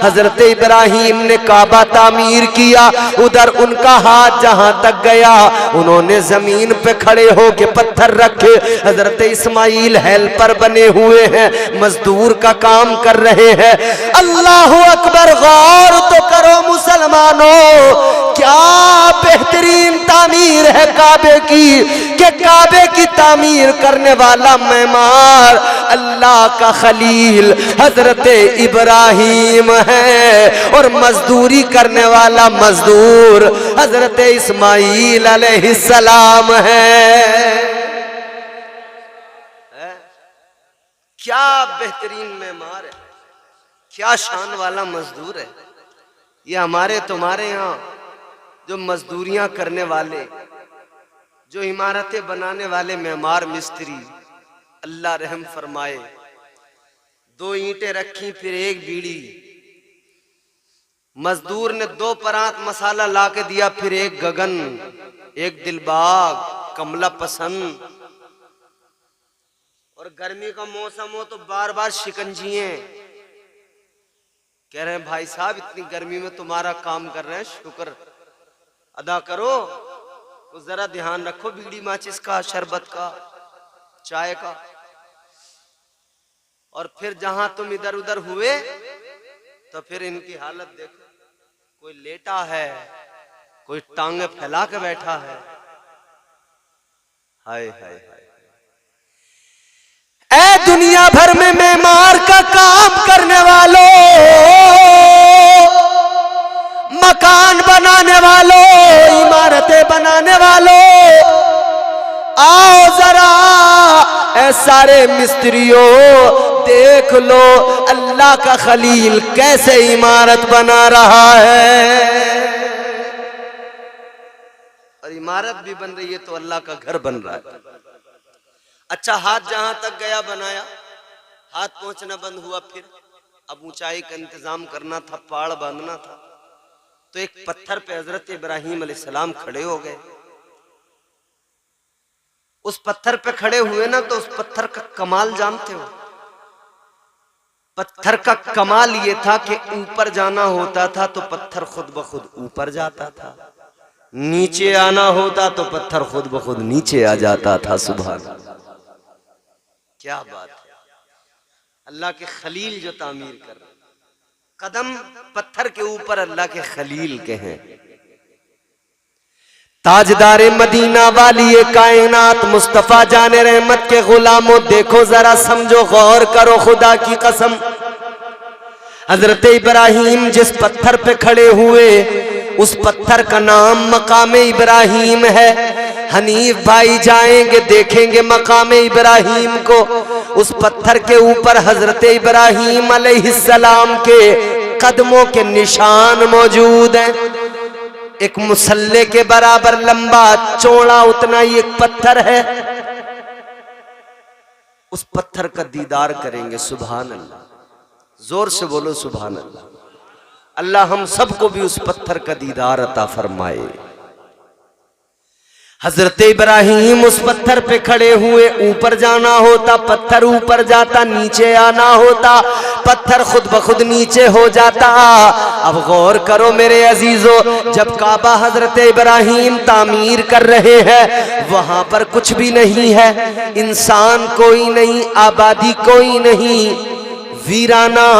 हजरत इब्राहिम ने काबा तामीर किया, उधर उनका हाथ जहां तक गया उन्होंने जमीन पे खड़े होके पत्थर रखे। हजरत इस्माइल हेल्पर बने हुए हैं, मजदूर का काम कर रहे हैं। अल्लाह अकबर, गौर तो करो मुसलमानों, क्या बेहतरीन तामीर है काबे की, कि काबे की तामीर करने वाला मेमार अल्लाह का खलील हजरत इब्राहिम है और मजदूरी करने वाला मजदूर हजरत इस्माइल अलैहिस्सलाम है। क्या बेहतरीन मेमार है, क्या शान वाला मजदूर है। ये हमारे तुम्हारे यहाँ जो मजदूरियां करने वाले, जो इमारतें बनाने वाले मेमार मिस्त्री, अल्लाह रहम फरमाए, 2 ईंटें रखी फिर 1 बीड़ी, मजदूर ने 2 परात मसाला ला के दिया, फिर 1 गगन, 1 दिलबाग, कमला पसंद, और गर्मी का मौसम हो तो बार बार शिकंजिए। कह रहे हैं भाई साहब इतनी गर्मी में तुम्हारा काम कर रहे हैं, शुक्र अदा करो, तो जरा ध्यान रखो बीड़ी माचिस का, शरबत का, चाय का। और फिर जहां तुम इधर उधर हुए तो फिर इनकी हालत देखो, कोई लेटा है, कोई टांगे फैला के बैठा है। हाय हाय हाय। ऐ दुनिया भर में मेमार का काम करने वालों, मकान बनाने वालों, इमारतें बनाने वालों, आओ जरा ऐ सारे मिस्त्रियों, देख लो अल्लाह का खलील कैसे इमारत बना रहा है। और इमारत भी बन रही है तो अल्लाह का घर बन रहा है। अच्छा, हाथ जहां तक गया बनाया, हाथ पहुंचना बंद हुआ, फिर अब ऊंचाई का इंतजाम करना था, पहाड़ बांधना था, तो एक पत्थर पे हजरत इब्राहिम अलैहिस्सलाम खड़े हो गए। उस पत्थर पे खड़े हुए ना, तो उस पत्थर का कमाल जानते हो? पत्थर का कमाल ये था कि ऊपर जाना होता था तो पत्थर खुद ब खुद ऊपर जाता था, नीचे आना होता तो पत्थर खुद ब खुद नीचे आ जाता था। सुभान, क्या बात है। अल्लाह के खलील जो तामीर कर रहे, कदम पत्थर के ऊपर अल्लाह के खलील के हैं। ताजदारे मदीना वाली कायनात मुस्तफा जाने रहमत के गुलामों, देखो जरा, समझो, गौर करो, खुदा की कसम, हजरत इब्राहिम जिस पत्थर पे खड़े हुए उस पत्थर का नाम मकाम इब्राहिम है। हनीफ भाई जाएंगे, देखेंगे मकाम इब्राहिम को। उस पत्थर के ऊपर हजरत इब्राहिम अलैहिस्सलाम के कदमों के निशान मौजूद हैं। एक मुसल्ले के बराबर लंबा चौड़ा उतना ही एक पत्थर है। उस पत्थर का दीदार करेंगे। सुभान अल्लाह, जोर से बोलो सुभान अल्लाह। अल्लाह हम सबको भी उस पत्थर का दीदार अता फरमाए। हजरत इब्राहिम उस पत्थर पे खड़े हुए, ऊपर जाना होता पत्थर ऊपर जाता, नीचे आना होता पत्थर खुद ब खुद नीचे हो जाता। अब गौर करो मेरे अजीजों, जब काबा हजरत इब्राहिम तामीर कर रहे हैं वहां पर कुछ भी नहीं है, इंसान कोई नहीं, आबादी कोई नहीं, वीराना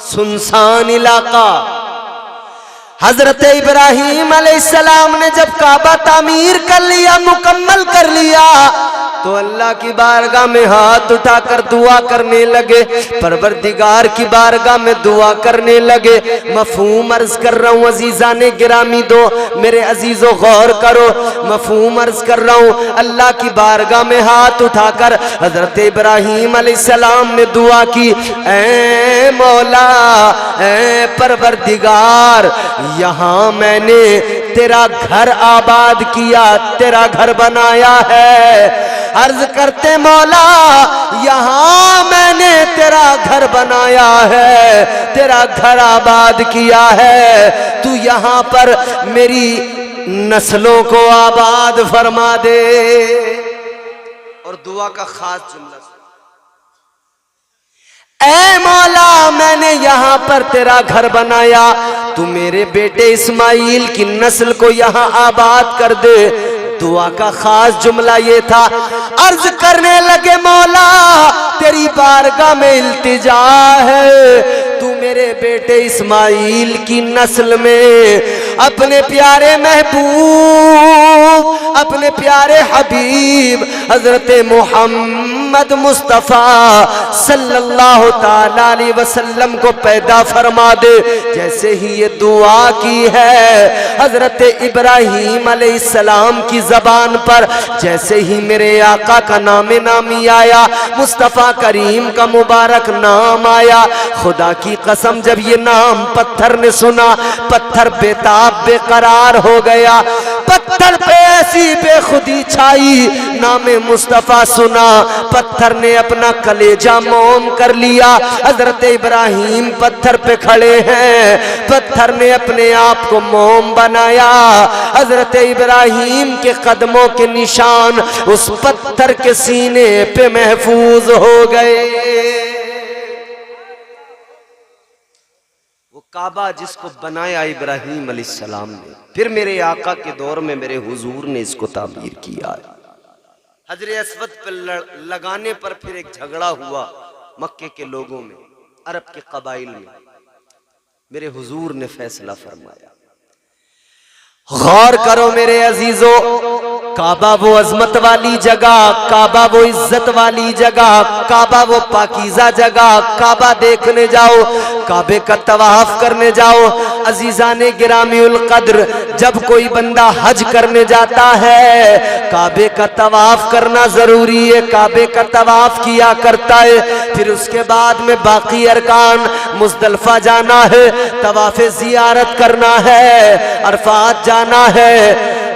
सुनसान इलाका। हजरत इब्राहिम अलैहिस्सलाम ने जब काबा तामीर कर लिया, मुकम्मल कर लिया, तो अल्लाह की बारगाह में हाथ उठाकर दुआ करने लगे, परवरदिगार की बारगाह में दुआ करने लगे। मफहूम अर्ज कर रहा हूँ अजीजाने गिरामी, दो मेरे अजीजों गौर करो, मफहूम अर्ज कर रहा हूँ। अल्लाह की बारगाह में हाथ उठाकर हजरत इब्राहिम अलैहिस्सलाम ने दुआ की, ऐ मौला, ऐ परवरदिगार, यहाँ मैंने तेरा घर आबाद किया, तेरा घर बनाया है। अर्ज करते मौला, यहाँ मैंने तेरा घर बनाया है, तेरा घर आबाद किया है, तू यहाँ पर मेरी नस्लों को आबाद फरमा दे। और दुआ का खास जुमला, ऐ मौला मैंने यहाँ पर तेरा घर बनाया, तू मेरे बेटे इस्माइल की नस्ल को यहाँ आबाद कर दे। दुआ का खास जुमला ये था, अर्ज करने लगे मौला तेरी बारगाह में इल्तिजा है, तू मेरे बेटे इस्माइल की नस्ल में अपने प्यारे महबूब, अपने प्यारे हबीब हजरत मोहम्मद मुस्तफ़ा सल्लल्लाहु ताला अलैहि वसल्लम को पैदा फरमा दे। जैसे ही ये दुआ की है हजरत इब्राहीम अलैहिस्सलाम की जबान पर, जैसे ही मेरे आका का नामे नामी आया, मुस्तफ़ा करीम का मुबारक नाम आया, खुदा की कसम जब ये नाम पत्थर ने सुना, पत्थर बेताब बेकरार हो गया। पत्थर पे ऐसी बेखुदी छाई, नामे मुस्तफ़ा सुना, पत्थर ने अपना कलेजा मोम कर लिया। हजरत इब्राहीम पत्थर पे खड़े हैं, पत्थर ने अपने आप को मोम बनाया। हजरत इब्राहीम के कदमों के निशान उस पत्थर के सीने पे महफूज हो गए। वो काबा जिसको बनाया इब्राहीम अलैहिस्सलाम ने, फिर मेरे आका के दौर में मेरे हुजूर ने इसको तामीर किया है। हजरे अस्वद पे लगाने पर फिर एक झगड़ा हुआ मक्के के लोगों में, अरब के कबाइल में। मेरे हुजूर ने फैसला फरमाया। गौर करो मेरे अजीजों, काबा वो अजमत वाली जगह, काबा वो इज्जत वाली जगह, काबा वो पाकीज़ा जगह। काबा देखने जाओ, काबे का तवाफ करने जाओ। अजीजाने गिरामीउल कद्र, जब कोई बंदा हज करने जाता है, काबे का तवाफ करना जरूरी है, काबे का तवाफ किया करता है। फिर उसके बाद में बाकी अरकान, मुज़दलिफा जाना है, तवाफ ज़ियारत करना है, अरफात जाना है,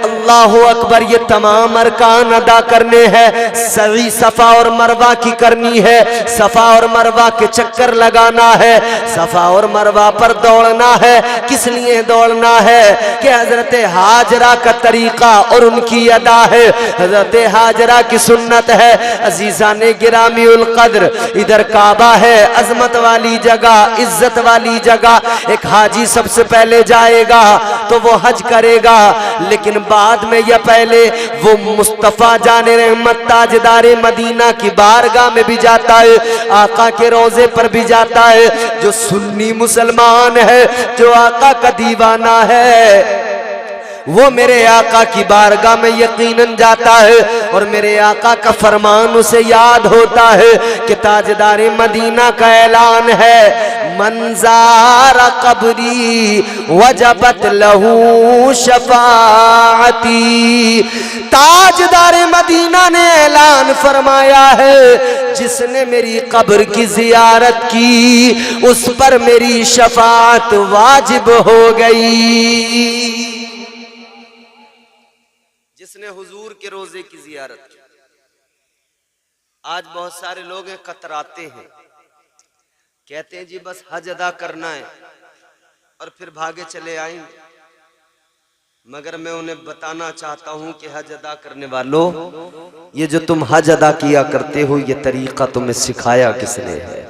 अल्लाहु अकबर, ये तमाम अरकान अदा करने हैं। सही सफा और मरवा की करनी है, सफा और मरवा के चक्कर लगाना है, सफा और मरवा पर दौड़ना है। किस लिए दौड़ना है कि हजरत हाजरा का तरीका और उनकी अदा है, हजरत हाजरा की सुन्नत है। अजीजाने गिरामीउल कद्र, इधर काबा है, अजमत वाली जगह, इज्जत वाली जगह। एक हाजी सबसे पहले जाएगा तो वो हज करेगा, लेकिन बाद में या पहले वो मुस्तफ़ा जाने रहमत ताजदारे मदीना की बारगाह में भी जाता है, आका के रोजे पर भी जाता है। जो सुन्नी मुसलमान है, जो आका का दीवाना है, वो मेरे आका की बारगाह में यकीनन जाता है और मेरे आका का फरमान उसे याद होता है कि ताजदारे मदीना का ऐलान है, मंज़ारा कब्री वजबत लहू शफाअती। ताजदारे मदीना ने ऐलान फरमाया है, जिसने मेरी कब्र की जियारत की उस पर मेरी शफाअत वाजिब हो गई। जिसने हुजूर के रोजे की जियारत की। आज बहुत सारे लोग हैं, कतराते हैं, कहते हैं जी बस हज अदा करना है और फिर भागे चले आएंगे। मगर मैं उन्हें बताना चाहता हूं कि हज अदा करने वालों, ये जो तुम हज अदा किया करते हो, ये तरीका तुम्हें सिखाया किसने है?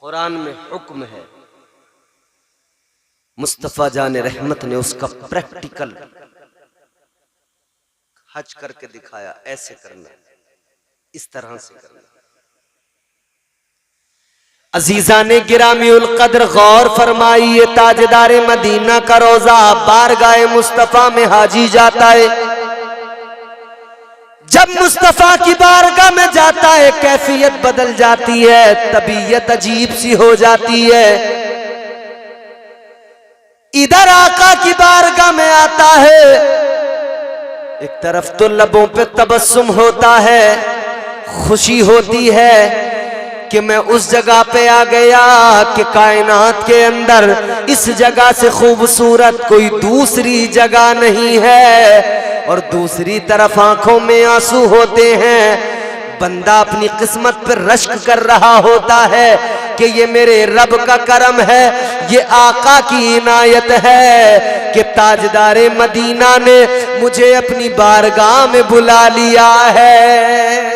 कुरान में हुक्म है, मुस्तफ़ा जाने रहमत ने उसका प्रैक्टिकल हज करके दिखाया। ऐसे करना, इस तरह से करना। अजीजाने गिरामीउल कद्र, गौर फरमाइए, ताजदारे मदीना का रोजा बारगाह मुस्तफ़ा में हाजी जाता है। जब मुस्तफ़ा की बारगाह में जाता है, कैफियत बदल जाती है, तबीयत अजीब सी हो जाती है। इधर आका की बारगाह में आता है, एक तरफ तो लबों पे तबस्सुम होता है, खुशी होती है कि मैं उस जगह पे आ गया कि कायनात के अंदर इस जगह से खूबसूरत कोई दूसरी जगह नहीं है। और दूसरी तरफ आंखों में आंसू होते हैं, बंदा अपनी किस्मत पर रश्क कर रहा होता है कि ये मेरे रब का करम है, ये आका की इनायत है कि ताजदारे मदीना ने मुझे अपनी बारगाह में बुला लिया है।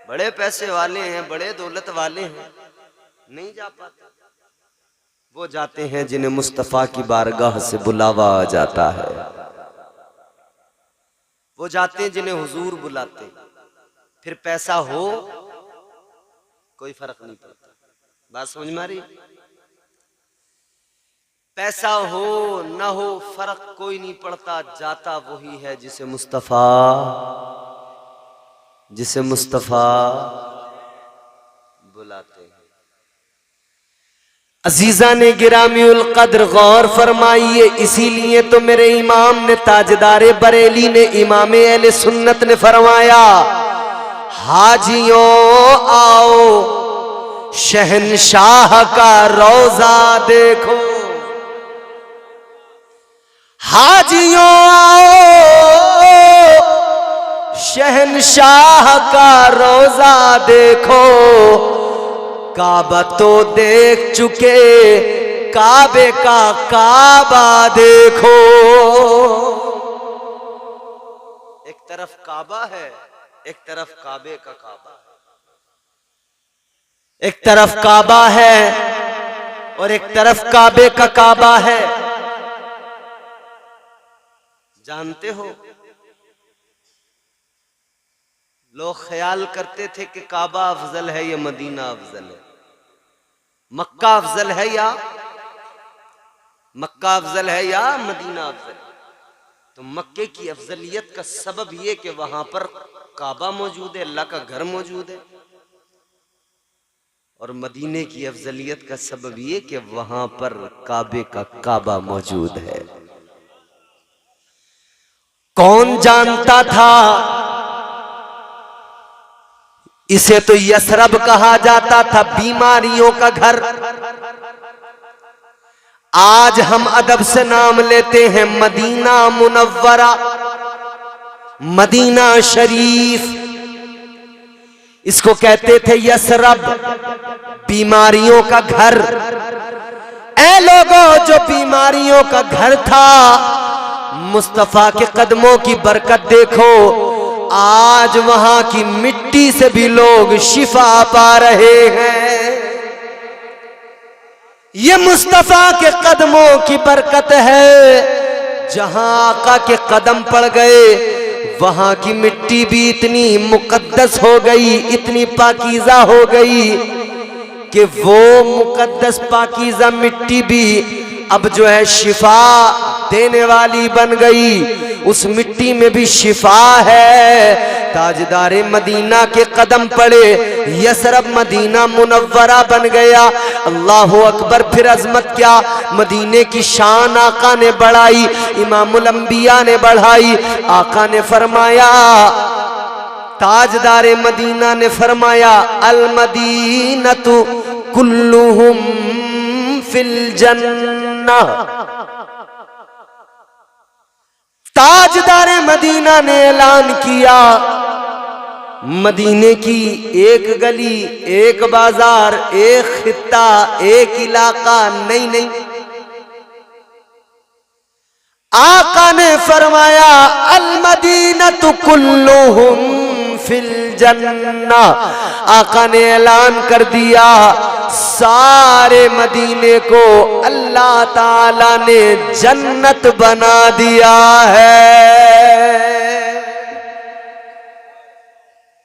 बड़े पैसे वाले हैं, बड़े दौलत वाले हैं, नहीं जा पाते। वो जाते हैं जिन्हें मुस्तफा की बारगाह से बुलावा आ जाता है। वो जाते हैं जिन्हें हुजूर बुलाते। फिर पैसा हो कोई फर्क नहीं पड़ता। बात समझ में आ रही? पैसा हो ना हो फर्क कोई नहीं पड़ता, जाता वही है जिसे मुस्तफा बुलाते हैं। अजीजा ने गिरामीउल कद्र गौर फरमाइए, इसीलिए तो मेरे इमाम ने ताजदारे बरेली ने इमाम अहले सुन्नत ने फरमाया, हाजियों आओ शहंशाह का रोजा देखो। हाजियों आओ शहंशाह का रोजा देखो। काबा तो देख चुके, काबे का काबा देखो। एक तरफ काबा है, एक तरफ काबे का काबा। एक तरफ काबा है और एक तरफ काबे का काबा है। जानते हो, लोग ख्याल करते थे कि काबा अफजल है या मदीना अफजल है, मक्का अफजल है या मदीना अफजल है। तो मक्के की अफजलियत का सबब यह कि वहां पर काबा मौजूद है, अल्लाह का घर मौजूद है। और मदीने की अफजलियत का सबब यह कि वहां पर काबे का काबा मौजूद है। कौन जानता था? इसे तो यसरब कहा जाता था, बीमारियों का घर। आज हम अदब से नाम लेते हैं मदीना मुनव्वरा, मदीना शरीफ। इसको कहते थे यसरब, बीमारियों का घर। ऐ लोगों, जो बीमारियों का घर था, मुस्तफा के कदमों की बरकत देखो, आज वहां की मिट्टी से भी लोग शिफा पा रहे हैं। ये मुस्तफा के कदमों की बरकत है। जहां आका के कदम पड़ गए, वहां की मिट्टी भी इतनी मुकद्दस हो गई, इतनी पाकीज़ा हो गई कि वो मुकद्दस पाकीज़ा मिट्टी भी अब जो है शिफा देने वाली बन गई। उस मिट्टी में भी शिफा है। ताजदारे मदीना के कदम पड़े, यसरब मदीना मुनव्वरा बन गया। अल्लाह अकबर। फिर अजमत क्या, मदीने की शान आका ने बढ़ाई, इमामुल अंबिया ने बढ़ाई। आका ने फरमाया, ताजदारे मदीना ने फरमाया, अल मदीनतु कुल्लुहुम फिल जन्नह। ताजदारे मदीना ने ऐलान किया, मदीने की एक गली, एक बाजार, एक खित्ता, एक इलाका नहीं, आका ने फरमाया, अल मदीनतु कुल्लुहुम फिल जन्नह। आका ने ऐलान कर दिया, सारे मदीने को अल्लाह ताला ने जन्नत बना दिया है।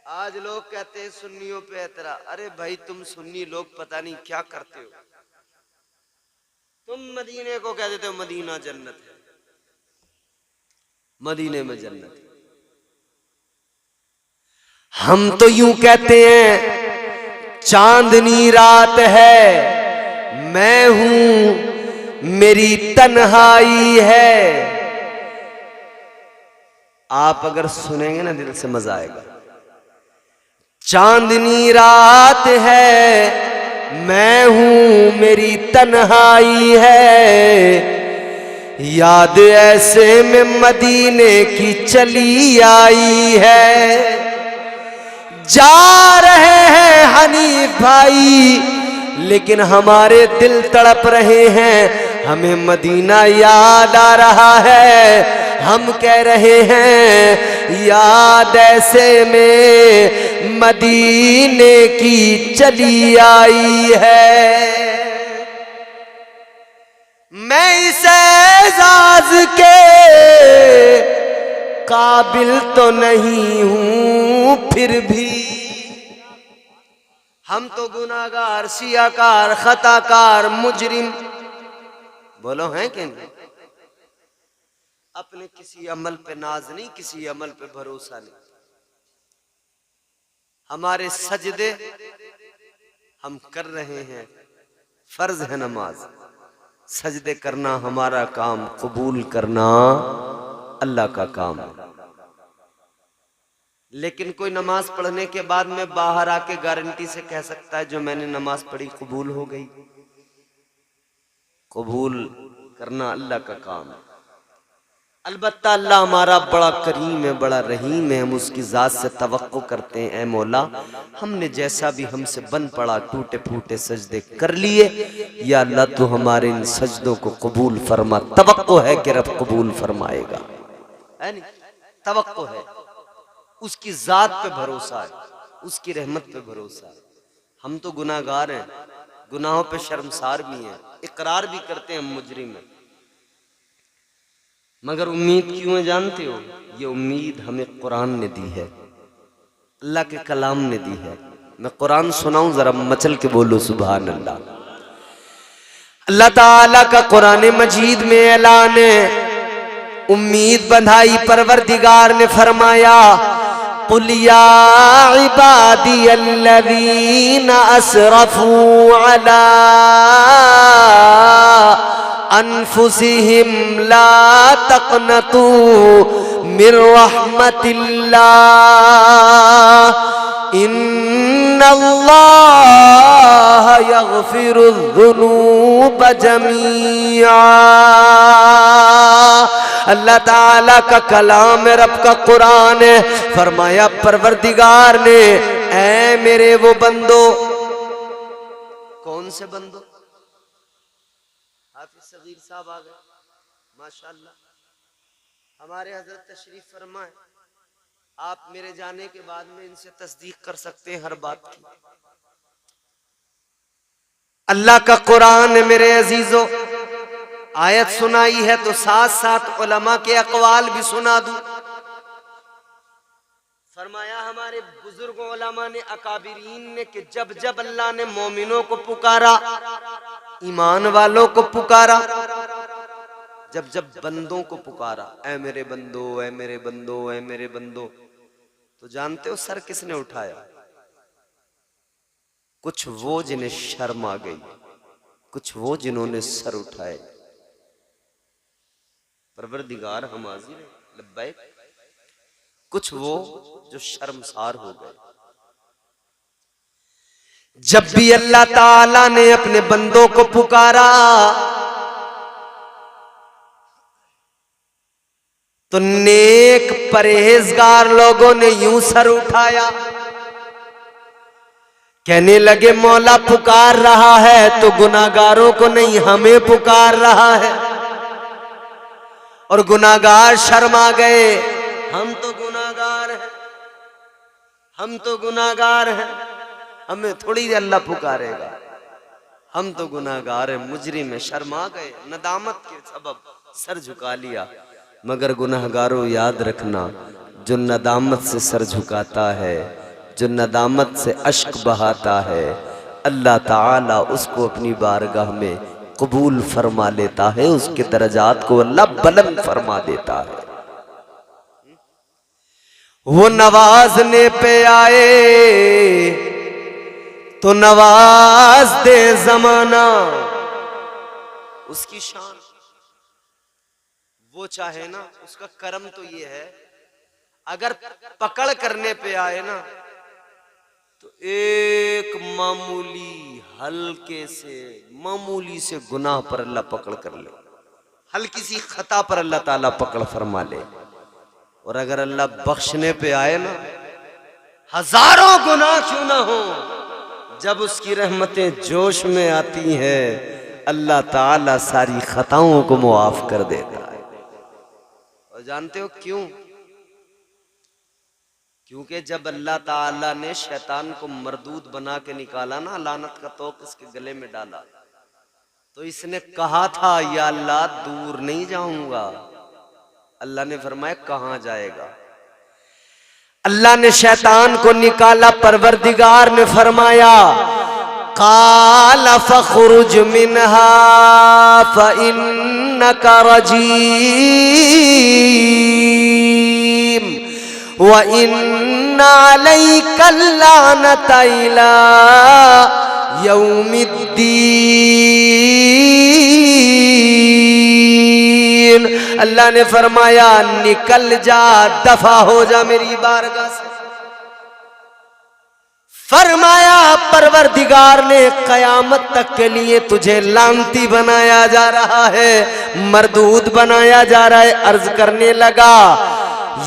आज लोग कहते हैं सुन्नियों पे एतरा। अरे भाई, तुम सुन्नी लोग पता नहीं क्या करते हो। तुम मदीने को कह देते हो मदीना जन्नत है, मदीने में जन्नत है। हम तो यूं कहते हैं चांदनी रात है, मैं हूं मेरी तन्हाई है। आप अगर सुनेंगे ना, दिल से मजा आएगा। चांदनी रात है, मैं हूं मेरी तन्हाई है। याद ऐसे में मदीने की चली आई है। जा रहे हैं हनीफ भाई, लेकिन हमारे दिल तड़प रहे हैं। हमें मदीना याद आ रहा है। हम कह रहे हैं याद ऐसे में मदीने की चली आई है। मैं इस एजाज के काबिल तो नहीं हूं, फिर भी हम तो गुनाहगार, सियाकार, खताकार, मुजरिम, बोलो हैं कि नहीं? अपने किसी अमल पे नाज नहीं, किसी अमल पे भरोसा नहीं। हमारे सजदे हम कर रहे हैं, फर्ज है नमाज, सजदे करना हमारा काम, कबूल करना अल्लाह का काम है। लेकिन कोई नमाज पढ़ने के बाद में बाहर आके गारंटी से कह सकता है जो मैंने नमाज पढ़ी कबूल हो गई? कबूल करना अल्लाह का काम है। अलबत्ता अल्लाह हमारा बड़ा करीम है, बड़ा रहीम है। हम उसकी ज़ात से तवक्को करते हैं, ऐ मौला हमने जैसा भी हमसे बन पड़ा, टूटे फूटे सजदे कर लिए, या अल्लाह तो हमारे इन सजदों को कबूल फरमा। तवक्को है कि रब कबूल फरमाएगा, है नहीं? तवक्को है, उसकी ज़ात पे भरोसा है, उसकी रहमत पे भरोसा है। हम तो गुनाहगार हैं, गुनाहों पे शर्मसार भी हैं, इकरार भी करते हैं हम मुजरिम हैं, मगर उम्मीद क्यों है जानते हो? ये उम्मीद हमें कुरान ने दी है, अल्लाह के कलाम ने दी है। मैं कुरान सुनाऊं, जरा मचल के बोलो सुभान अल्लाह। अल्लाह ताला का कुरान मजीद में ऐलान है, उम्मीद बंधाई परवरदिगार ने फरमाया कुल या इबादी अल्लज़ीना असरफू अला अनफुसिहिम ला तक़नतू मिर रहमतिल्लाह इन्नल्लाह यग़फिरुज़्ज़ुनूब जमीआ। अल्लाह ताला का कलाम है, रब का कुरान है। फरमाया परवरदिगार ने, ऐ मेरे वो बंदो, कौन से बंदो? हाफिज सगीर साहब आ गए, माशाअल्लाह। हमारे हजरत तशरीफ फरमाए, आप मेरे जाने के बाद में इनसे तस्दीक कर सकते हैं हर बात की। अल्लाह का कुरान मेरे अजीजों, आयत सुनाई है तो साथ साथ उलमा के अकवाल भी सुना दूं। फरमाया हमारे बुजुर्ग उलमा ने, अकाबिरीन ने, कि जब जब अल्लाह ने मोमिनों को पुकारा, ईमान वालों को पुकारा, जब जब बंदों को पुकारा, ऐ मेरे बंदो, ऐ मेरे बंदो, ऐ मेरे बंदो, तो जानते हो सर किसने उठाया? कुछ वो जिन्हें शर्म आ गई, कुछ वो जिन्होंने सर उठाए। परवरदिगार हम हाजिर हैं, लब्बैक। कुछ वो जो शर्मसार हो गए। जब भी अल्लाह ताला ने अपने बंदों को पुकारा तो नेक परहेजगार लोगों ने यूं सर उठाया, कहने लगे मौला पुकार रहा है तो गुनाहगारों को नहीं, हमें पुकार रहा है। और गुनाहगार शर्मा गए, हम तो गुनाहगार हैं, हम तो गुनाहगार हैं, हमें थोड़ी अल्लाह पुकारेगा, हम तो गुनाहगार हैं, मुजरिम है। शर्मा गए, नदामत के सबब सर झुका लिया। मगर गुनाहगारों याद रखना, जो नदामत से सर झुकाता है, जो नदामत से अश्क बहाता है, अल्लाह ताला उसको अपनी बारगाह में कबूल फरमा लेता है, उसके दर्जात को अल्लाह बुलंद फरमा देता है। वो नवाजने पे आए तो नवाज दे जमाना, उसकी शान। वो चाहे ना, उसका कर्म तो ये है, अगर पकड़ करने पे आए ना तो एक मामूली हल्के से, मामूली से गुनाह पर अल्लाह पकड़ कर ले, हल्की सी खता पर अल्लाह ताला पकड़ फरमा ले। और अगर अल्लाह बख्शने पे आए ना, हजारों गुनाह क्यों ना हो, जब उसकी रहमतें जोश में आती हैं, अल्लाह ताला सारी खताओं को मुआफ कर देता है। और जानते हो क्यों? क्योंकि जब अल्लाह ताला ने शैतान को मरदूद बना के निकाला ना, लानत का तोक इसके गले में डाला, तो इसने कहा था या अल्लाह दूर नहीं जाऊंगा। अल्लाह ने फरमाया कहां जाएगा? अल्लाह ने शैतान को निकाला, परवरदिगार ने फरमाया काला फखरुज मिनहा फइन्नका रजीम व इन्ना अलैका लानता इला यौमिद्दीन। अल्लाह ने फरमाया निकल जा, दफा हो जा मेरी बारगाह से। फरमाया परवरदिगार ने कयामत तक के लिए तुझे लानती बनाया जा रहा है, मरदूद बनाया जा रहा है। अर्ज करने लगा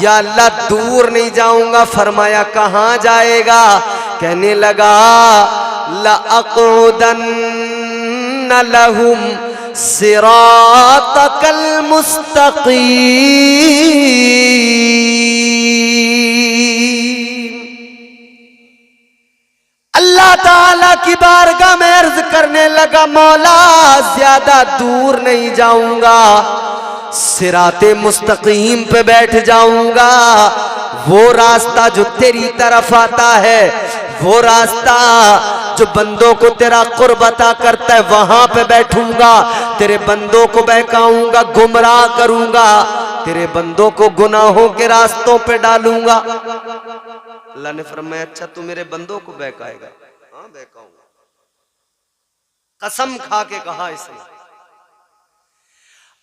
या अल्लाह दूर नहीं जाऊंगा। फरमाया कहां जाएगा? कहने लगा लअक़उदन्न लहुम सिरातकल मुस्तक़ीम। अल्लाह ताला की बारगाह में अर्ज करने लगा मौला ज्यादा दूर नहीं जाऊंगा, सिराते मुस्तकीम पे बैठ जाऊंगा। वो रास्ता जो तेरी तरफ आता है, वो रास्ता जो बंदों को तेरा कुर्ब अता करता है, वहां पे बैठूंगा। तेरे बंदों को बहकाऊंगा, गुमराह करूंगा, तेरे बंदों को गुनाहों के रास्तों पे डालूंगा। अल्लाह ने फरमाया अच्छा तू मेरे बंदों को बहकाएगा? हाँ बहकाऊंगा। कसम खा के कहा इसने।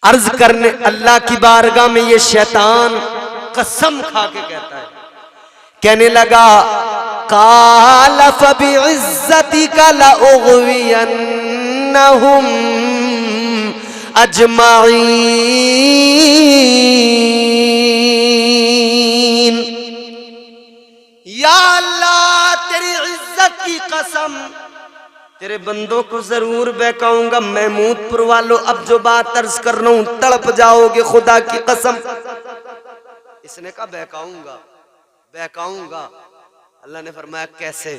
अर्ज करने अल्लाह की बारगाह में ये शैतान कसम खा के कहता है, कहने लगा काला फबिइज्जतिका लउग़वियन्नहुम अजमाइन। या अल्लाह तेरी इज्जत की कसम, तेरे बंदों को जरूर बहकाऊंगा। महमूदपुर वालों अब जो बात अर्ज कर रहा हूं तड़प जाओगे, खुदा की कसम। इसने कहा बहकाऊंगा बहकाऊंगा। अल्लाह ने फरमाया कैसे?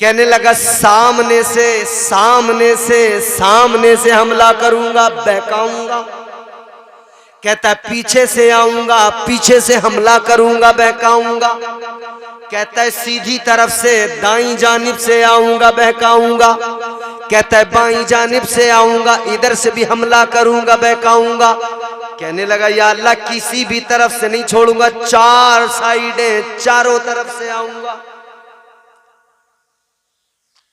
कहने लगा सामने से सामने से सामने से हमला करूंगा, बहकाऊंगा। कहता है पीछे से आऊंगा, पीछे से हमला करूंगा, बहकाऊंगा। कहता है सीधी तरफ से दाईं जानिब से आऊंगा, बहकाऊंगा। कहता है बाईं जानिब से आऊंगा, इधर से भी हमला करूंगा, बहकाऊंगा। कहने लगा या अल्लाह किसी भी तरफ से नहीं छोड़ूंगा, चार साइडें, चारों तरफ से आऊंगा,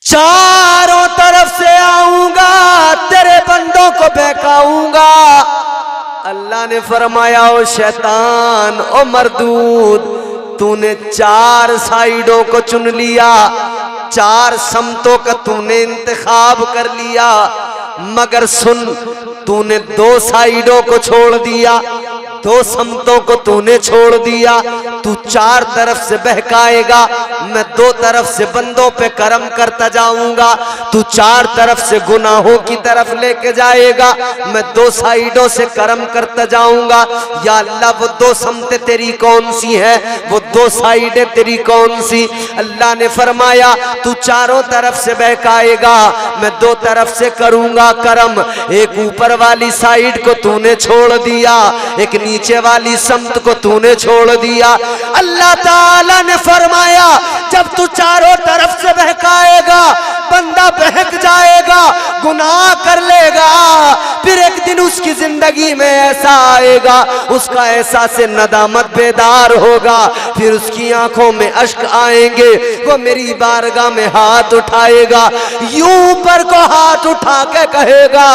चारों तरफ से आऊंगा, तेरे बंदों को बहकाऊंगा। अल्लाह ने फरमाया ओ शैतान, ओ मरदूद, तूने चार साइडों को चुन लिया, चार समतों का तूने इंतखाब कर लिया, मगर सुन तूने दो साइडों को छोड़ दिया, दो समतों को तूने छोड़ दिया। तू चार तरफ से बहकाएगा, मैं दो तरफ से बंदों पे करम करता जाऊंगा। तू चार तरफ से गुनाहों की तरफ लेके जाएगा, मैं दो साइडों से करम करता जाऊंगा। या अल्लाह वो दो समतें तेरी कौन सी है, वो दो साइडें तेरी कौन सी? अल्लाह ने फरमाया तू चारों तरफ से बहकाएगा, मैं दो तरफ से करूंगा करम। एक ऊपर वाली साइड को तूने छोड़ दिया, एक नीचे वाली समत को तूने छोड़ दिया। अल्लाह ताला ने फरमाया जब तू चारों तरफ से बहकाएगा, बंदा बहक जाएगा, गुनाह कर लेगा, फिर एक दिन उसकी जिंदगी में ऐसा आएगा, उसका एहसास नदामत बेदार होगा, फिर उसकी आंखों में अश्क आएंगे, वो मेरी बारगाह में हाथ उठाएगा, यूं ऊपर को हाथ उठा के कहेगा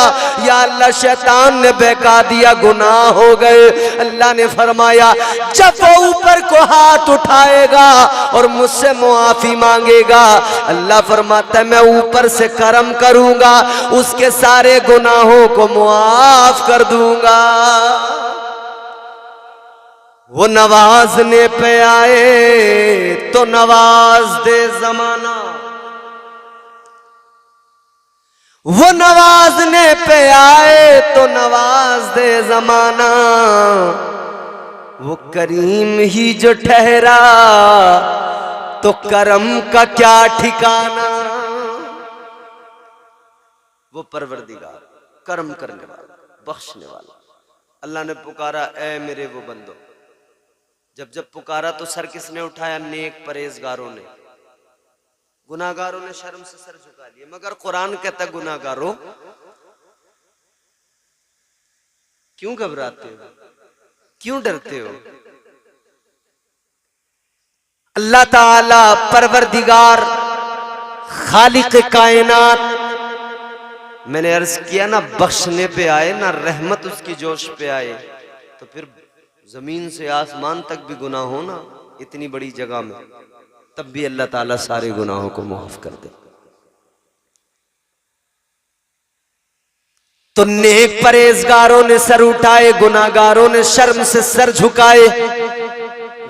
या अल्लाह शैतान ने बहका दिया, गुनाह हो गए। अल्लाह ने फरमाया जब वो ऊपर को हाथ उठाएगा और मुझसे मुआफी मांगेगा, अल्लाह फरमाता है मैं ऊपर से करम करूंगा, उसके सारे गुनाहों को मुआफ कर दूंगा। वो नवाजने पे आए तो नवाज दे जमाना, वो नवाजने पे आए तो नवाज दे जमाना, वो करीम ही जो ठहरा तो करम का क्या ठिकाना। वो परवरदिगार करम करने वाला, बख्शने वाला। अल्लाह ने पुकारा, ए मेरे वो बंदो। जब जब पुकारा तो सर किसने उठाया? नेक परहेजगारों ने। गुनाहगारों ने शर्म से सर झुका लिए। मगर कुरान कहता, गुनाहगारों क्यों घबराते हो, क्यों डरते हो? अल्लाह ताला परवरदिगार खालिक कायनात, मैंने अर्ज किया ना, बख्शने पे आए ना रहमत उसकी जोश पे आए, तो फिर जमीन से आसमान तक भी गुनाह हो ना इतनी बड़ी जगह में, तब भी अल्लाह ताला सारे गुनाहों को माफ कर दे। तो नेक परहेजगारों ने सर उठाए, गुनाहगारों ने शर्म से सर झुकाए।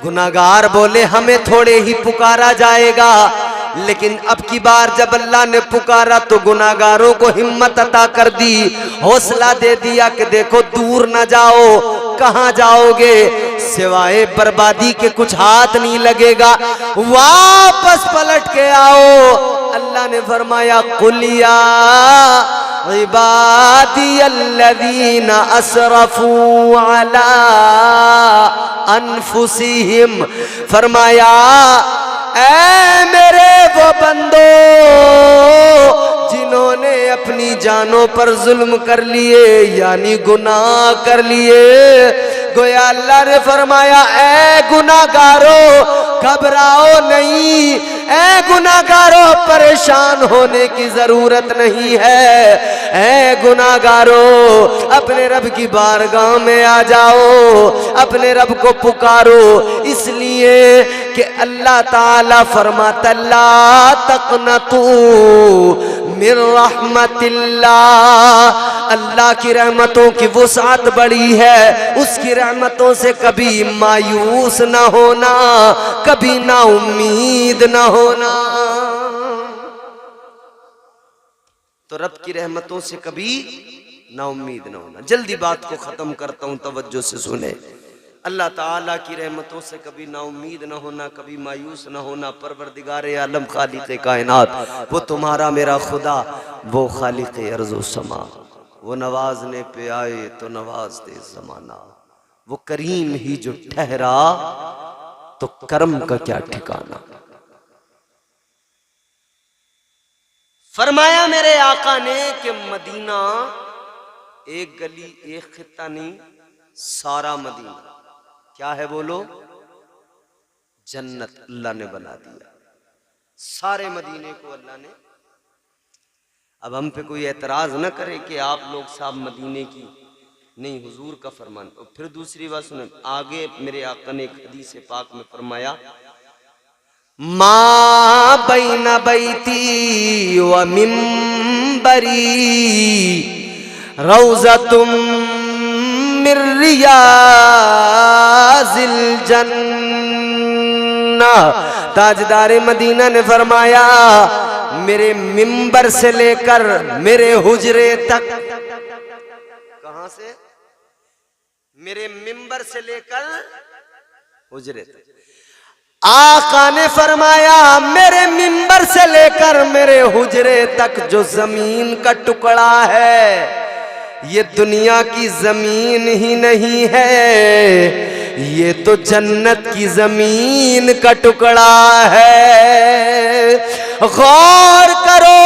गुनाहगार बोले, हमें थोड़े ही पुकारा जाएगा, लेकिन अब की बार जब अल्लाह ने पुकारा तो गुनाहगारों को हिम्मत अता कर दी, हौसला दे दिया कि देखो दूर न जाओ। कहां जाओगे? सिवाय बर्बादी के कुछ हाथ नहीं लगेगा, वापस पलट के आओ। अल्लाह ने फरमाया, कुलिया इबादी अल्लज़ीना असरफू अला अनफुसिहिम, फरमाया ऐ मेरे वो बंदो जिन्होंने अपनी जानों पर जुल्म कर लिए, यानी गुनाह कर लिए। गोया अल्लाह ने फरमाया, ऐ गुनाहगारों घबराओ नहीं, ऐ गुनाहगारों परेशान होने की जरूरत नहीं है। ऐ गुनाहगारों अपने रब की बारगाह में आ जाओ, अपने रब को पुकारो, इसलिए कि अल्लाह ताला फरमाता, ला तक़नतू मिर रहमतिल्लाह। अल्लाह की रहमतों की वुसअत बड़ी है, उसकी रहमतों से कभी मायूस ना होना, कभी ना उम्मीद ना होना। तो रब की रहमतों से कभी ना उम्मीद ना होना। जल्दी बात को खत्म करता हूं, तवज्जो से सुने। अल्लाह ताला की रहमतों से कभी ना उम्मीद ना होना, कभी मायूस ना होना। परवरदिगार आलम खालिक कायनात, वो तुम्हारा मेरा खुदा, वो खालिक अर्ज़ व समा, वो नवाजने पे आए तो नवाज दे जमाना, वो करीम ही जो ठहरा तो कर्म का क्या ठिकाना। फरमाया मेरे आका ने कि मदीना एक गली एक खित्ता नहीं, सारा मदीना क्या है बोलो? जन्नत अल्लाह ने बना दिया, सारे मदीने को अल्लाह ने। अब हम पे कोई एतराज ना करे कि आप लोग साहब मदीने की नहीं, हुजूर का फरमान। और फिर दूसरी बात सुने, आगे मेरे आका ने एक हदीस पाक में फरमाया, मा बैना बैती व मिंबरी रौज़तुम मिर रियाज़िल जन्नह। ताजदार मदीना ने फरमाया, मेरे मिंबर से लेकर मेरे हुजरे तक, कहां से? मेरे मिंबर से लेकर हुजरे तक। आका ने फरमाया, मेरे मिंबर से लेकर मेरे हुजरे तक जो जमीन का टुकड़ा है, ये दुनिया की जमीन ही नहीं है, ये तो जन्नत की जमीन का टुकड़ा है। गौर करो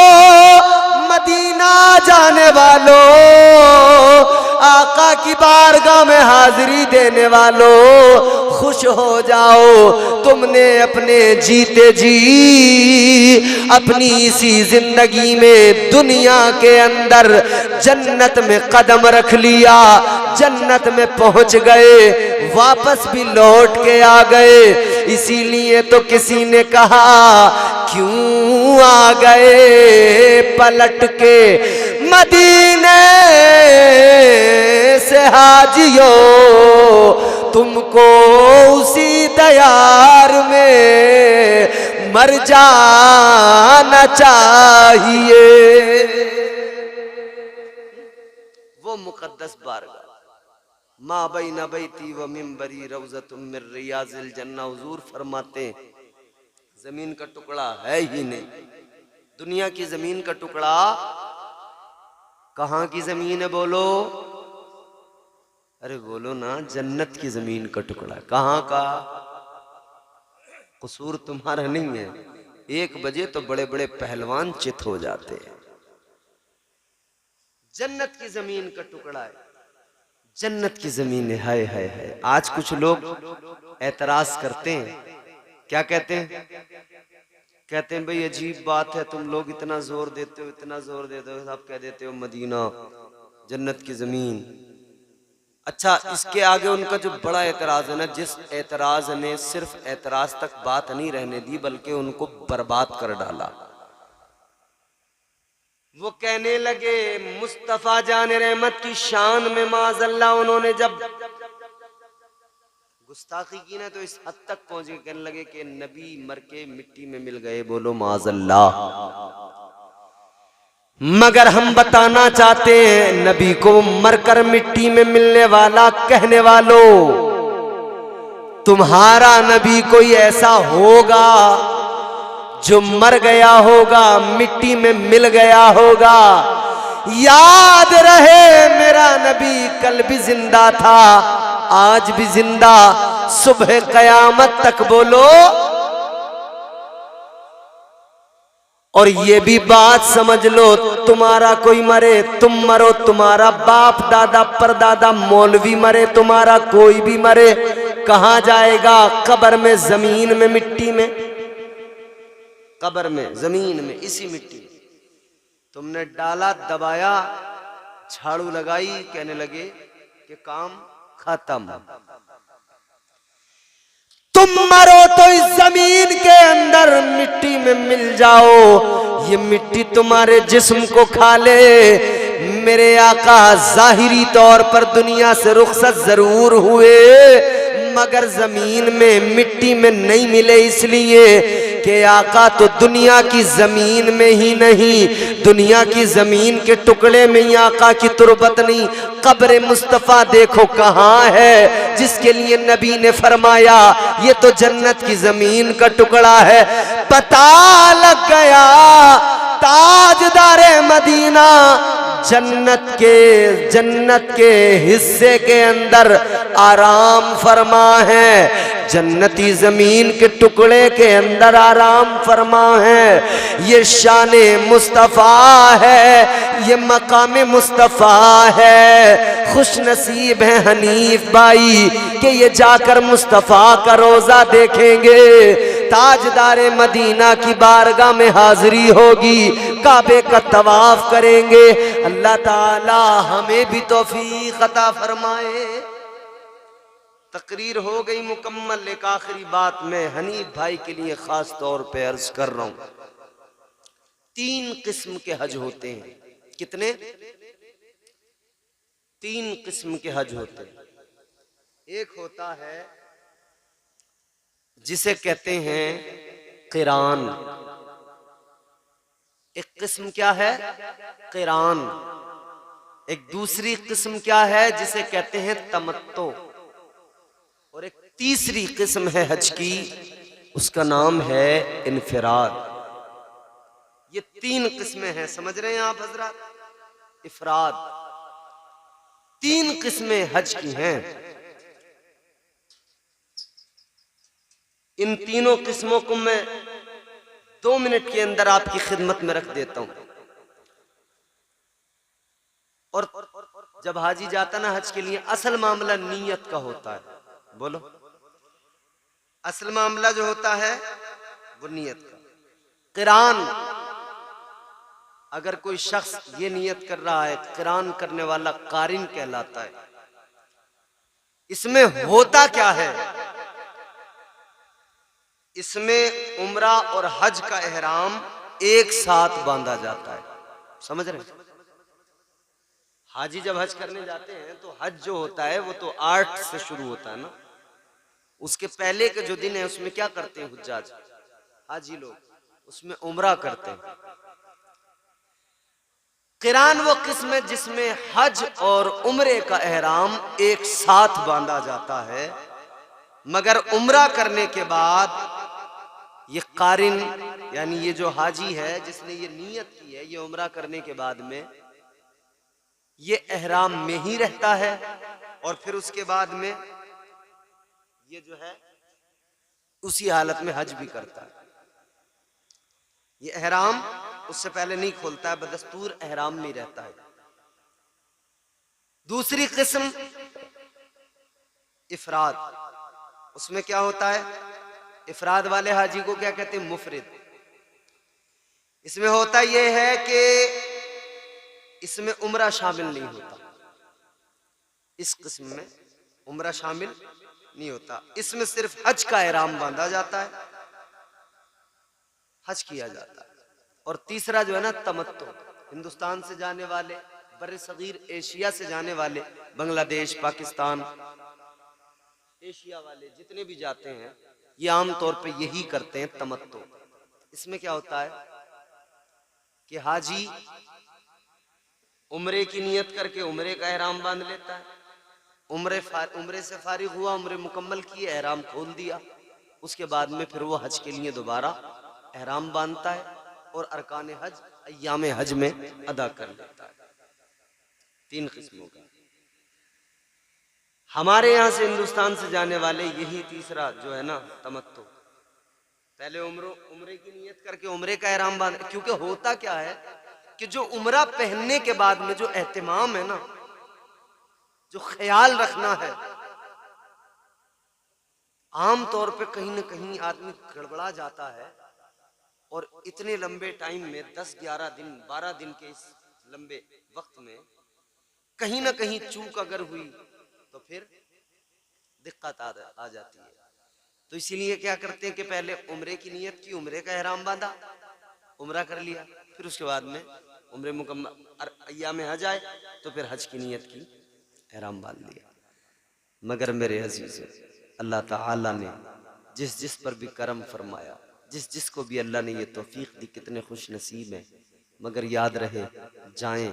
मदीना जाने वालों, आका की बारगाह में हाजिरी देने वालों, खुश हो जाओ, तुमने अपने जीते जी अपनी इसी जिंदगी में दुनिया के अंदर जन्नत में कदम रख लिया, जन्नत में पहुंच गए, वापस भी लौट के आ गए। इसीलिए तो किसी ने कहा, क्यों आ गए पलट के मदीने से हाजियो, तुमको उसी दयार में मर जाना चाहिए। वो मुकद्दस बारगाह, मा बैन बैती व मिंबरी रौज़तुम मिन रियाज़िल जन्नह। हुजूर फरमाते हैं जमीन का टुकड़ा है ही नहीं, दुनिया की जमीन का टुकड़ा। कहाँ की जमीन है बोलो? अरे बोलो ना, जन्नत की जमीन का टुकड़ा। कहाँ का? कसूर तुम्हारा नहीं है। 1 बजे तो बड़े बड़े पहलवान चित हो जाते हैं। जन्नत की जमीन का टुकड़ा है, जन्नत की जमीन है। हाय हाय हाय। आज कुछ लोग एतराज करते हैं, क्या कहते हैं? कहते हैं भाई अजीब बात है, तुम लोग इतना जोर देते हो, इतना जोर देते हो, आप कह देते हो मदीना जन्नत की जमीन। अच्छा, इसके आगे उनका जो बड़ा एतराज है ना, जिस एतराज ने सिर्फ एतराज तक बात नहीं रहने दी बल्कि उनको बर्बाद कर डाला। वो कहने लगे मुस्तफा जान रहमत की शान में माज़अल्लाह उन्होंने जब गुस्ताखी की ना तो इस हद तक पहुंच गए, कहने लगे कि नबी मर के मिट्टी में मिल गए। बोलो माज़अल्लाह। मगर हम बताना चाहते हैं, नबी को मरकर मिट्टी में मिलने वाला कहने वालों, तुम्हारा नबी कोई ऐसा होगा जो मर गया होगा, मिट्टी में मिल गया होगा। याद रहे मेरा नबी कल भी जिंदा था, आज भी जिंदा, सुबह कयामत तक। बोलो। और ये भी बात समझ लो, तुम्हारा कोई मरे, तुम मरो, तुम्हारा बाप दादा परदादा मौलवी मरे, तुम्हारा कोई भी मरे, कहां जाएगा? कब्र में, जमीन में, मिट्टी में। कब्र में, जमीन में, इसी मिट्टी में। तुमने डाला, दबाया, झाड़ू लगाई, कहने लगे कि काम खत्म। तुम मरो तो इस जमीन के अंदर मिट्टी में मिल जाओ, ये मिट्टी तुम्हारे जिस्म को खा ले। मेरे आका जाहिरी तौर पर दुनिया से रुखसत जरूर हुए मगर जमीन में, मिट्टी में नहीं मिले, इसलिए कि आका तो दुनिया की जमीन में ही नहीं, दुनिया की जमीन के टुकड़े में ही आका की तुरबत नहीं। कब्र मुस्तफा देखो कहाँ है, जिसके लिए नबी ने फरमाया ये तो जन्नत की जमीन का टुकड़ा है। पता लग गया ताजदारे मदीना जन्नत के हिस्से के अंदर आराम फरमा है, जन्नती जमीन के टुकड़े के अंदर आराम फरमा है। ये शाने मुस्तफा है, ये मकाम मुस्तफा है। खुश नसीब है हनीफ भाई कि ये जाकर मुस्तफा का रोजा देखेंगे, ताजदारे मदीना की बारगाह में हाजिरी होगी, काबे का तवाफ करेंगे। अल्लाह ताला हमें भी तौफीक अता फरमाए। तकरीर हो गई मुकम्मल। एक आखिरी बात मैं हनीफ भाई के लिए खास तौर पे अर्ज कर रहा हूं। 3 किस्म के हज होते हैं। कितने? 3 किस्म के हज होते हैं। एक होता है जिसे कहते हैं क़िरान। एक किस्म क्या है? क़िरान। एक दूसरी किस्म क्या है? जिसे कहते हैं तमत्तो। और एक तीसरी किस्म है हज की, उसका नाम है इनफिराद। ये 3 किस्में हैं, समझ रहे हैं आप हजरात? इफराद। 3 किस्में हज की हैं। इन तीनों किस्मों को मैं 2 मिनट के अंदर आपकी खिदमत में रख देता हूं। और जब हाजी जाता ना हज के लिए, असल मामला नीयत का होता है। बोलो, असल मामला जो होता है वो नीयत का। क़िरान, अगर कोई शख्स ये नियत कर रहा है, क़िरान करने वाला कारिन कहलाता है। इसमें होता क्या है? इसमें उम्रा और हज का एहराम एक साथ बांधा जाता है। समझ रहे हैं? हाजी जब हज करने जाते हैं तो हज जो होता है वो तो 8 से शुरू होता है ना। उसके पहले के जो दिन है उसमें क्या करते हैं हुज्जाज, हाजी लोग? उसमें उम्रा करते हैं। क़िरान वो किस्म है जिसमें हज और उम्रे का एहराम एक साथ बांधा जाता है, मगर उम्रा करने के बाद ये कारिन यानी ये जो हाजी है जिसने ये नीयत की है, ये उम्रा करने के बाद में ये एहराम में ही रहता है और फिर उसके बाद में ये जो है उसी हालत में हज भी करता है। ये एहराम उससे पहले नहीं खोलता है, बदस्तूर एहराम में रहता है। दूसरी किस्म इफराद, उसमें क्या होता है, इफराद वाले हाजी को क्या कहते हैं, मुफरिद। इसमें होता यह है कि इसमें उम्रा शामिल नहीं होता, इस किस्म में उम्रा शामिल नहीं होता। इसमें सिर्फ हज का एहराम बांधा जाता है, हज किया जाता है। और तीसरा जो है ना तमत्तो, हिंदुस्तान से जाने वाले, बर्रे सगीर एशिया से जाने वाले, बांग्लादेश, पाकिस्तान, एशिया वाले जितने भी जाते हैं ये आम तौर पे यही करते हैं, तमत्तो। इसमें क्या होता है कि हाजी उम्रे की नियत करके उम्रे का एहराम बांध लेता है, उम्रे से फारिग हुआ, उम्रे मुकम्मल की, एहराम खोल दिया, उसके बाद में फिर वो हज के लिए दोबारा एहराम बांधता है और अरकान हज अय्याम हज में अदा कर लेता है। 3 किस्मों का। हमारे यहाँ से हिंदुस्तान से जाने वाले यही तीसरा जो है ना तमत्तो, पहले उम्रे की नियत करके उम्रे का एहराम बांध, क्योंकि होता क्या है कि जो उम्रा पहनने के बाद में जो एहतिमाम है ना, जो ख्याल रखना है, आम तौर पे कहीं ना कहीं आदमी गड़बड़ा जाता है और इतने लंबे टाइम में 10-11 दिन 12 दिन के इस लंबे वक्त में कहीं ना कहीं चूक अगर हुई तो फिर दिक्कत आ जाती है। तो इसीलिए क्या करते हैं कि पहले उम्रे की नियत की, उम्रे का एहराम बांधा, उम्रा कर लिया, फिर उसके बाद में उम्रे मुकम्मल अय्याम हज आए तो फिर हज की नियत की, एहराम बांध लिया। मगर मेरे अजीज़, अल्लाह ताला ने जिस जिस पर भी करम फरमाया, जिस जिस को भी अल्लाह ने ये तौफीक दी, कितने खुश नसीब हैं। मगर याद रहे, जाएं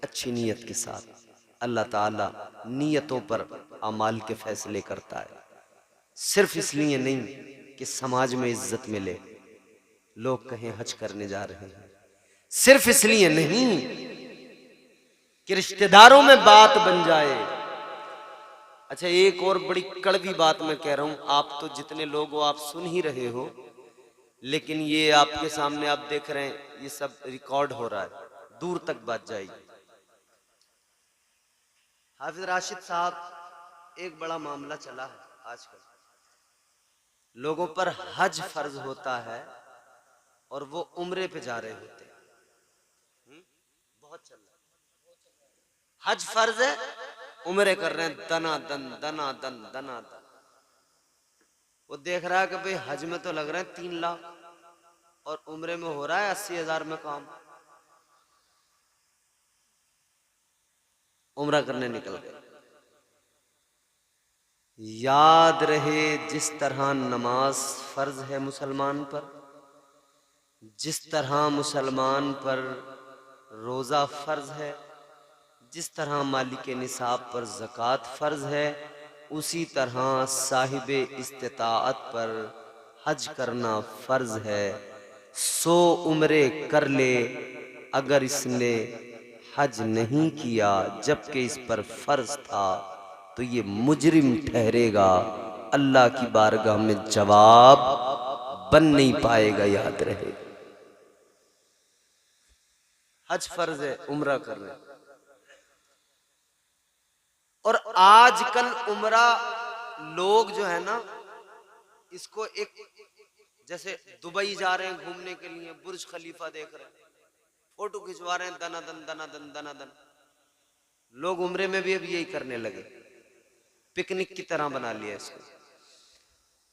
अच्छी नीयत के साथ। अल्लाह ताला नीयतों पर अमाल के फैसले करता है, सिर्फ इसलिए नहीं कि समाज में इज्जत मिले, लोग कहें हज करने जा रहे हैं, सिर्फ इसलिए नहीं कि रिश्तेदारों में बात बन जाए। अच्छा, एक और बड़ी कड़वी बात मैं कह रहा हूं, आप तो जितने लोग हो आप सुन ही रहे हो, लेकिन ये आपके सामने आप देख रहे हैं, ये सब रिकॉर्ड हो रहा है, दूर तक बात जाएगी। हाफिज राशिद साहब, एक बड़ा मामला चला है आजकल, लोगों पर हज फर्ज होता है और वो उम्रे पे जा रहे होते हैं। बहुत चल रहा है, हज फर्ज है, उम्रे कर रहे हैं, दनादन दनादन दनादन। वो देख रहा है कि भाई हज में तो लग रहे हैं 3 लाख और उम्रे में हो रहा है 80,000 में काम, उम्रा करने निकल गए। याद रहे, जिस तरह नमाज फर्ज है मुसलमान पर, जिस तरह मुसलमान पर रोज़ा फर्ज है, जिस तरह मालिक निसाब पर ज़कात फर्ज है, उसी तरह साहिब इस्तिताअत पर हज करना फर्ज है। 100 उम्रे कर ले अगर इसने हज नहीं किया जबकि इस पर फर्ज था, तो ये मुजरिम ठहरेगा, अल्लाह की बारगाह में जवाब बन नहीं पाएगा। याद रहे, हज फर्ज है, उम्रा कर रहे हैं। और आजकल उम्रा लोग जो है ना, इसको एक जैसे दुबई जा रहे हैं घूमने के लिए, बुर्ज खलीफा देख रहे हैं, फोटो खिंचवा रहे हैं, दनादन दनादन दनादन। लोग उम्रे में भी अब यही करने लगे, पिकनिक की तरह बना लिया इसको।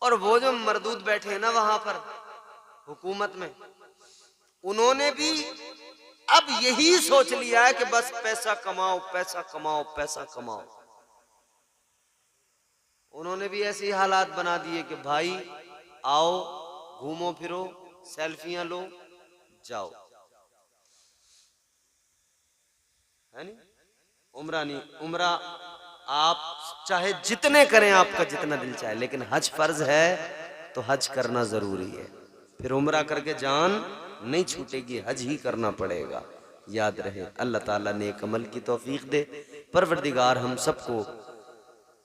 और वो जो मरदूद बैठे हैं ना वहां पर हुकूमत में, उन्होंने भी अब यही सोच लिया है कि बस पैसा कमाओ पैसा कमाओ पैसा कमाओ। उन्होंने भी ऐसे हालात बना दिए कि भाई आओ, घूमो फिरो, सेल्फियां लो, जाओ। है नहीं, उम्रा नहीं। उम्रा आप चाहे जितने करें, आपका जितना दिल चाहे, लेकिन हज फर्ज है तो हज करना जरूरी है। फिर उम्रा करके जान नहीं छूटेगी, हज ही करना पड़ेगा। याद रहे, अल्लाह ताला नेक अमल की तौफीक दे। परवरदिगार हम सबको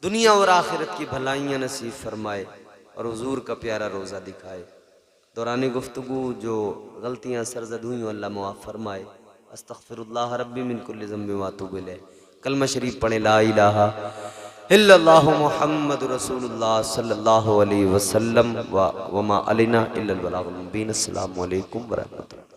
दुनिया और आखिरत की भलाइयाँ नसीब फरमाए और हुजूर का प्यारा रोज़ा दिखाए। दौरान गुफ्तगू जो गलतियाँ सरजद हुई अल्लाह मुआफ़ फरमाए। अस्तग़फिरुल्लाह रब्बी मिन कुल्लि ज़ंबि व अतूबु इलैह। कलमा शरीफ पढ़े, ला इलाहा इल्लल्लाहु मुहम्मदुर रसूलुल्लाह सल्लल्लाहु अलैहि वसल्लम व मा अलैना इल्लल बलागुल मुबीन। अस्सलामु अलैकुम व रहमतुल्लाह।